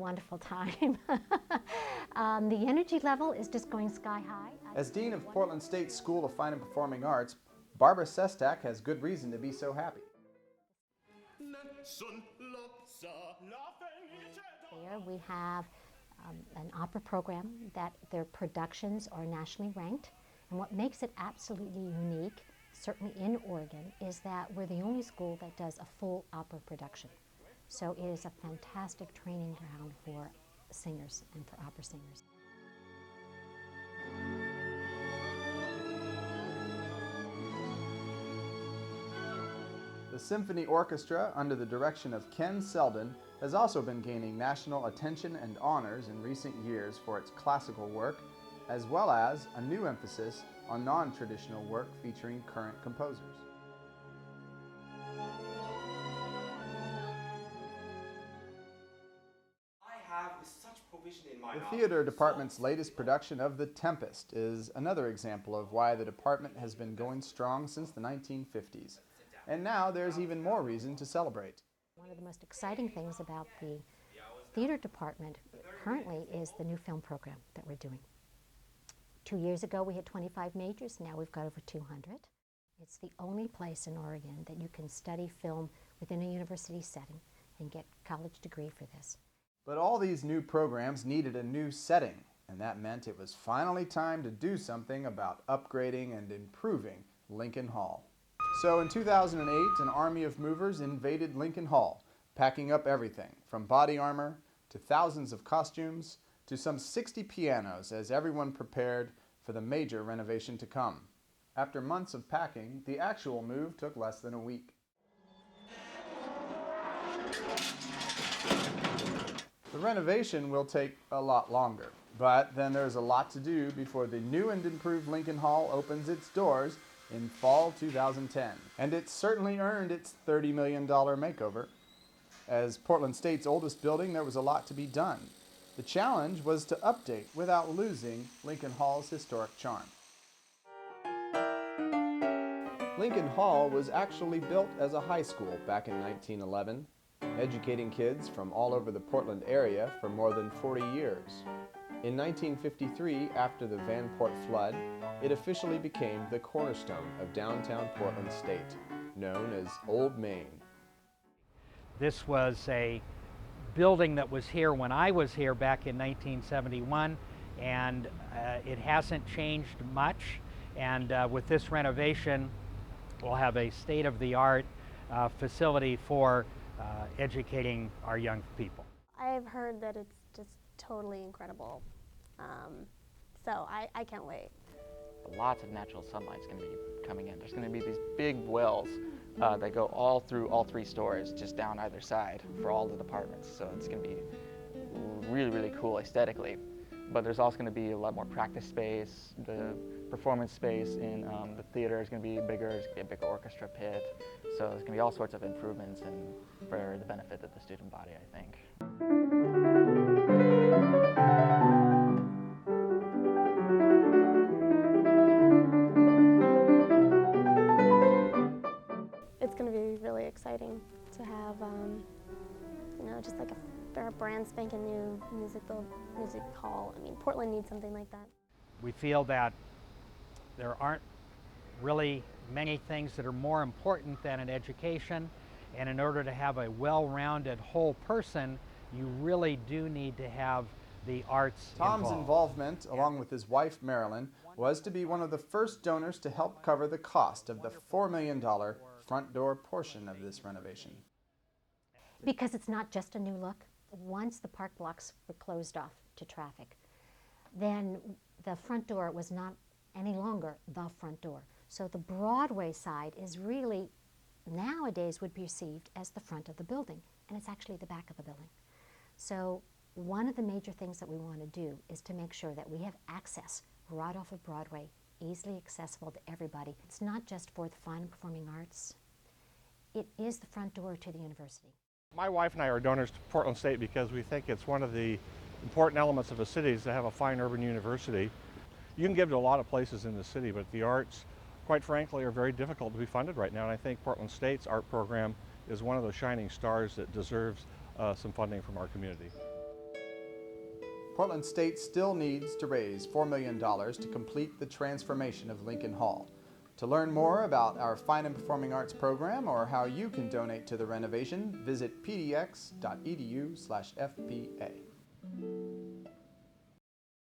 wonderful time. The energy level is just going sky high. As Dean of Portland State School of Fine and Performing Arts, Barbara Sestak has good reason to be so happy. There we have an opera program that their productions are nationally ranked, and what makes it absolutely unique, certainly in Oregon, is that we're the only school that does a full opera production. So it is a fantastic training ground for singers and for opera singers. The Symphony Orchestra, under the direction of Ken Selden, has also been gaining national attention and honors in recent years for its classical work, as well as a new emphasis on non-traditional work featuring current composers. The theater department's latest production of The Tempest is another example of why the department has been going strong since the 1950s. And now there's even more reason to celebrate. One of the most exciting things about the theater department currently is the new film program that we're doing. 2 years ago we had 25 majors, now we've got over 200. It's the only place in Oregon that you can study film within a university setting and get a college degree for this. But all these new programs needed a new setting, and that meant it was finally time to do something about upgrading and improving Lincoln Hall. So in 2008, an army of movers invaded Lincoln Hall, packing up everything from body armor to thousands of costumes to some 60 pianos as everyone prepared for the major renovation to come. After months of packing, the actual move took less than a week. The renovation will take a lot longer, but then there's a lot to do before the new and improved Lincoln Hall opens its doors in fall 2010. And it's certainly earned its $30 million makeover. As Portland State's oldest building, there was a lot to be done. The challenge was to update without losing Lincoln Hall's historic charm. Lincoln Hall was actually built as a high school back in 1911, educating kids from all over the Portland area for more than 40 years. In 1953, after the Vanport flood, it officially became the cornerstone of downtown Portland State, known as Old Main. This was a building that was here when I was here back in 1971, and it hasn't changed much. And with this renovation, we'll have a state-of-the-art facility for educating our young people. I've heard that it's just totally incredible, so I can't wait. Lots of natural sunlight's going to be coming in. There's going to be these big wells that go all through all 3 stories, just down either side for all the departments. So it's going to be really, really cool aesthetically. But there's also going to be a lot more practice space. The performance space in the theater is going to be bigger. There's going to be a bigger orchestra pit. So there's going to be all sorts of improvements and for the benefit of the student body, I think. It's going to be really exciting to have, just like a brand spanking new music hall. I mean, Portland needs something like that. We feel that there aren't really many things that are more important than an education, and in order to have a well-rounded whole person, you really do need to have the arts Tom's involvement, along with his wife Marilyn, was to be one of the first donors to help cover the cost of the $4 million front door portion of this renovation. Because it's not just a new look. Once the park blocks were closed off to traffic, then the front door was not any longer the front door. So the Broadway side is really, nowadays, would be perceived as the front of the building, and it's actually the back of the building. So one of the major things that we want to do is to make sure that we have access right off of Broadway, easily accessible to everybody. It's not just for the fine and performing arts. It is the front door to the university. My wife and I are donors to Portland State because we think it's one of the important elements of a city is to have a fine urban university. You can give to a lot of places in the city, but the arts, quite frankly, are very difficult to be funded right now, and I think Portland State's art program is one of those shining stars that deserves some funding from our community. Portland State still needs to raise $4 million to complete the transformation of Lincoln Hall. To learn more about our Fine and Performing Arts program or how you can donate to the renovation, visit pdx.edu/FPA.